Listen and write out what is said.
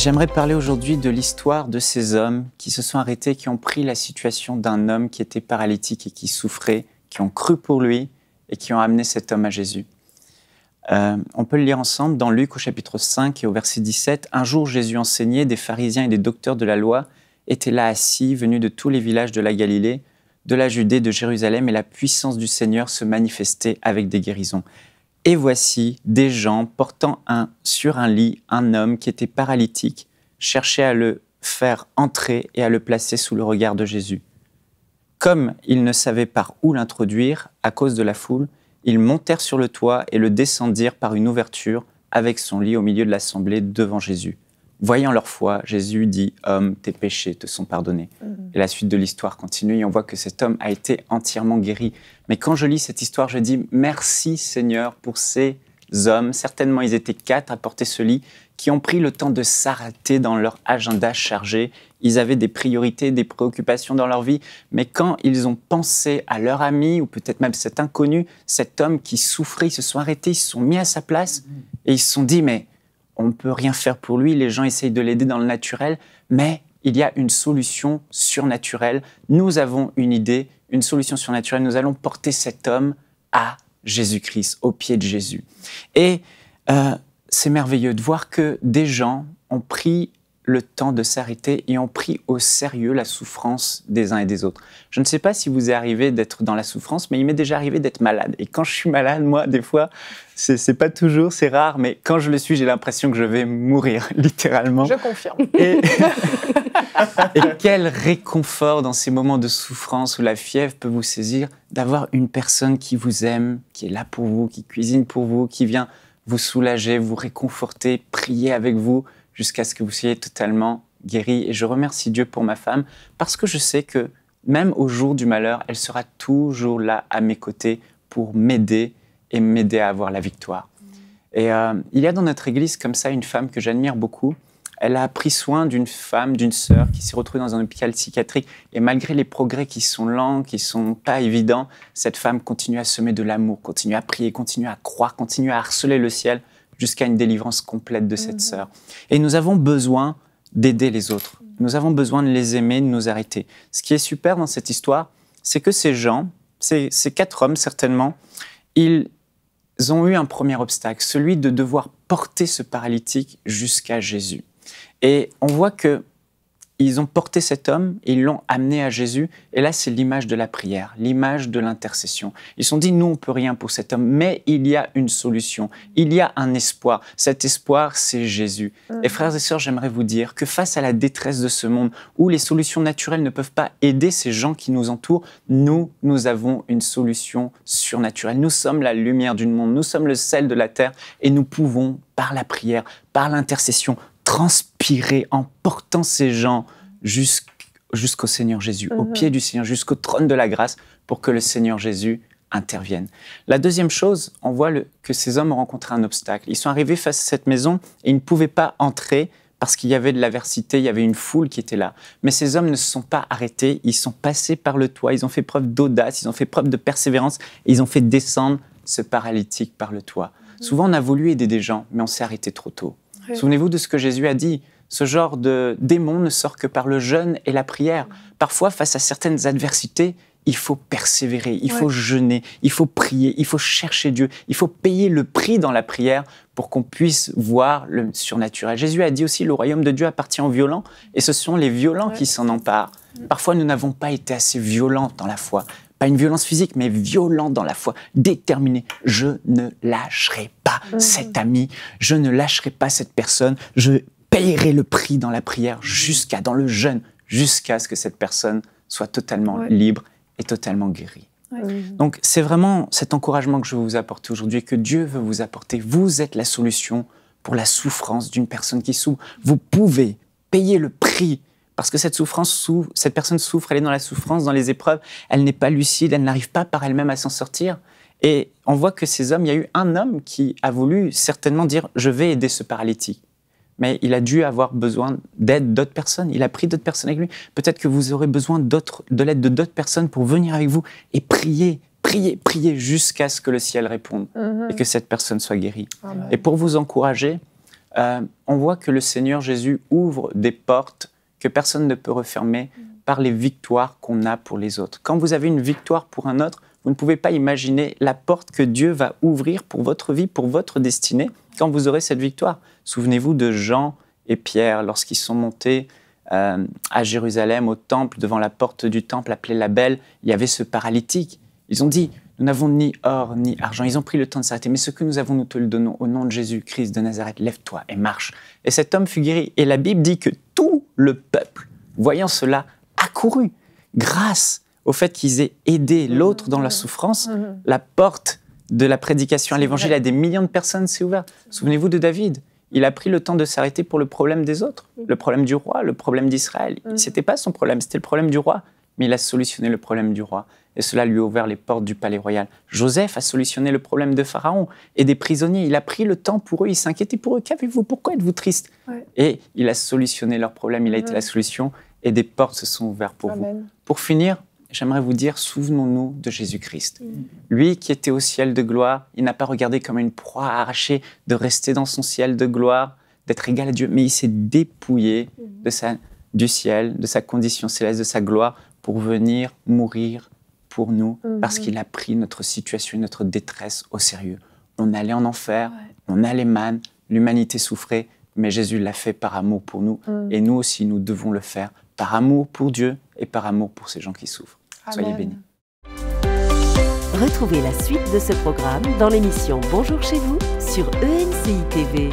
J'aimerais parler aujourd'hui de l'histoire de ces hommes qui se sont arrêtés, qui ont pris la situation d'un homme qui était paralytique et qui souffrait, qui ont cru pour lui et qui ont amené cet homme à Jésus. On peut le lire ensemble dans Luc au chapitre 5 et au verset 17. « Un jour, Jésus enseignait, des pharisiens et des docteurs de la loi étaient là assis, venus de tous les villages de la Galilée, de la Judée, de Jérusalem, et la puissance du Seigneur se manifestait avec des guérisons. Et voici des gens portant sur un lit un homme qui était paralytique, cherchaient à le faire entrer et à le placer sous le regard de Jésus. Comme ils ne savaient par où l'introduire à cause de la foule, ils montèrent sur le toit et le descendirent par une ouverture avec son lit au milieu de l'assemblée devant Jésus. Voyant leur foi, Jésus dit « Homme, tes péchés te sont pardonnés. » Et la suite de l'histoire continue et on voit que cet homme a été entièrement guéri. Mais quand je lis cette histoire, je dis « Merci Seigneur pour ces hommes. » Certainement, ils étaient 4 à porter ce lit, qui ont pris le temps de s'arrêter dans leur agenda chargé. Ils avaient des priorités, des préoccupations dans leur vie. Mais quand ils ont pensé à leur ami, ou peut-être même cet inconnu, cet homme qui souffrait, ils se sont arrêtés, ils se sont mis à sa place et ils se sont dit « Mais on ne peut rien faire pour lui, les gens essayent de l'aider dans le naturel, mais il y a une solution surnaturelle. Nous avons une idée, une solution surnaturelle. Nous allons porter cet homme à Jésus-Christ, aux pieds de Jésus. » Et c'est merveilleux de voir que des gens ont pris le temps de s'arrêter et ont pris au sérieux la souffrance des uns et des autres. Je ne sais pas si vous est arrivé d'être dans la souffrance, mais il m'est déjà arrivé d'être malade. Et quand je suis malade, moi, des fois, c'est pas toujours, c'est rare, mais quand je le suis, j'ai l'impression que je vais mourir, littéralement. Je confirme. Et quel réconfort dans ces moments de souffrance où la fièvre peut vous saisir, d'avoir une personne qui vous aime, qui est là pour vous, qui cuisine pour vous, qui vient vous soulager, vous réconforter, prier avec vous, jusqu'à ce que vous soyez totalement guéri. Et je remercie Dieu pour ma femme, parce que je sais que même au jour du malheur, elle sera toujours là à mes côtés pour m'aider et m'aider à avoir la victoire. Et il y a dans notre église comme ça une femme que j'admire beaucoup. Elle a pris soin d'une femme, d'une sœur qui s'est retrouvée dans un hôpital psychiatrique. Et malgré les progrès qui sont lents, qui ne sont pas évidents, cette femme continue à semer de l'amour, continue à prier, continue à croire, continue à harceler le ciel, jusqu'à une délivrance complète de cette sœur. Et nous avons besoin d'aider les autres. Nous avons besoin de les aimer, de nous arrêter. Ce qui est super dans cette histoire, c'est que ces gens, ces 4 hommes certainement, ils ont eu un premier obstacle, celui de devoir porter ce paralytique jusqu'à Jésus. Et on voit que ils ont porté cet homme et ils l'ont amené à Jésus. Et là, c'est l'image de la prière, l'image de l'intercession. Ils se sont dit, nous, on ne peut rien pour cet homme, mais il y a une solution. Il y a un espoir. Cet espoir, c'est Jésus. Et frères et sœurs, j'aimerais vous dire que face à la détresse de ce monde, où les solutions naturelles ne peuvent pas aider ces gens qui nous entourent, nous avons une solution surnaturelle. Nous sommes la lumière du monde, nous sommes le sel de la terre et nous pouvons, par la prière, par l'intercession, transpirer en portant ces gens jusqu'au Seigneur Jésus, au pied du Seigneur, jusqu'au trône de la grâce, pour que le Seigneur Jésus intervienne. La deuxième chose, on voit que ces hommes ont rencontré un obstacle. Ils sont arrivés face à cette maison et ils ne pouvaient pas entrer parce qu'il y avait de l'aversité, il y avait une foule qui était là. Mais ces hommes ne se sont pas arrêtés, ils sont passés par le toit, ils ont fait preuve d'audace, ils ont fait preuve de persévérance et ils ont fait descendre ce paralytique par le toit. Souvent, on a voulu aider des gens, mais on s'est arrêté trop tôt. Souvenez-vous de ce que Jésus a dit. Ce genre de démon ne sort que par le jeûne et la prière. Parfois, face à certaines adversités, il faut persévérer, il faut jeûner, il faut prier, il faut chercher Dieu, il faut payer le prix dans la prière pour qu'on puisse voir le surnaturel. Jésus a dit aussi, le royaume de Dieu appartient aux violents et ce sont les violents qui s'en emparent. Parfois, nous n'avons pas été assez violents dans la foi. Pas une violence physique, mais violent dans la foi, déterminé. Je ne lâcherai pas cet ami, je ne lâcherai pas cette personne, je payerai le prix dans la prière, dans le jeûne, jusqu'à ce que cette personne soit totalement libre et totalement guérie. Donc, c'est vraiment cet encouragement que je veux vous apporter aujourd'hui, que Dieu veut vous apporter. Vous êtes la solution pour la souffrance d'une personne qui souffre. Vous pouvez payer le prix. Parce que cette personne souffre, elle est dans la souffrance, dans les épreuves, elle n'est pas lucide, elle n'arrive pas par elle-même à s'en sortir. Et on voit que ces hommes, il y a eu un homme qui a voulu certainement dire « je vais aider ce paralytique ». Mais il a dû avoir besoin d'aide d'autres personnes, il a pris d'autres personnes avec lui. Peut-être que vous aurez besoin de l'aide de d'autres personnes pour venir avec vous et prier jusqu'à ce que le ciel réponde et que cette personne soit guérie. Et pour vous encourager, on voit que le Seigneur Jésus ouvre des portes que personne ne peut refermer par les victoires qu'on a pour les autres. Quand vous avez une victoire pour un autre, vous ne pouvez pas imaginer la porte que Dieu va ouvrir pour votre vie, pour votre destinée, quand vous aurez cette victoire. Souvenez-vous de Jean et Pierre, lorsqu'ils sont montés à Jérusalem, au temple, devant la porte du temple appelée la Belle, il y avait ce paralytique. Ils ont dit, nous n'avons ni or ni argent. Ils ont pris le temps de s'arrêter, mais ce que nous avons, nous te le donnons. Au nom de Jésus-Christ de Nazareth, lève-toi et marche. Et cet homme fut guéri. Et la Bible dit que tout le peuple, voyant cela, accourut grâce au fait qu'ils aient aidé l'autre dans la souffrance. La porte de la prédication à l'évangile à des millions de personnes s'est ouverte. Souvenez-vous de David. Il a pris le temps de s'arrêter pour le problème des autres, le problème du roi, le problème d'Israël. Ce n'était pas son problème, c'était le problème du roi. Mais il a solutionné le problème du roi. Et cela lui a ouvert les portes du palais royal. Joseph a solutionné le problème de Pharaon et des prisonniers. Il a pris le temps pour eux, il s'inquiétait pour eux. Qu'avez-vous? Pourquoi êtes-vous triste? Et il a solutionné leurs problèmes, il a été la solution et des portes se sont ouvertes pour vous. Pour finir, j'aimerais vous dire, souvenons-nous de Jésus-Christ. Lui qui était au ciel de gloire, il n'a pas regardé comme une proie arrachée de rester dans son ciel de gloire, d'être égal à Dieu, mais il s'est dépouillé du ciel, de sa condition céleste, de sa gloire, pour venir mourir pour nous, parce qu'il a pris notre situation, notre détresse au sérieux. On allait en enfer, on allait mal, l'humanité souffrait, mais Jésus l'a fait par amour pour nous, et nous aussi, nous devons le faire par amour pour Dieu et par amour pour ces gens qui souffrent. Amen. Soyez bénis. Retrouvez la suite de ce programme dans l'émission Bonjour chez vous sur ENCI TV.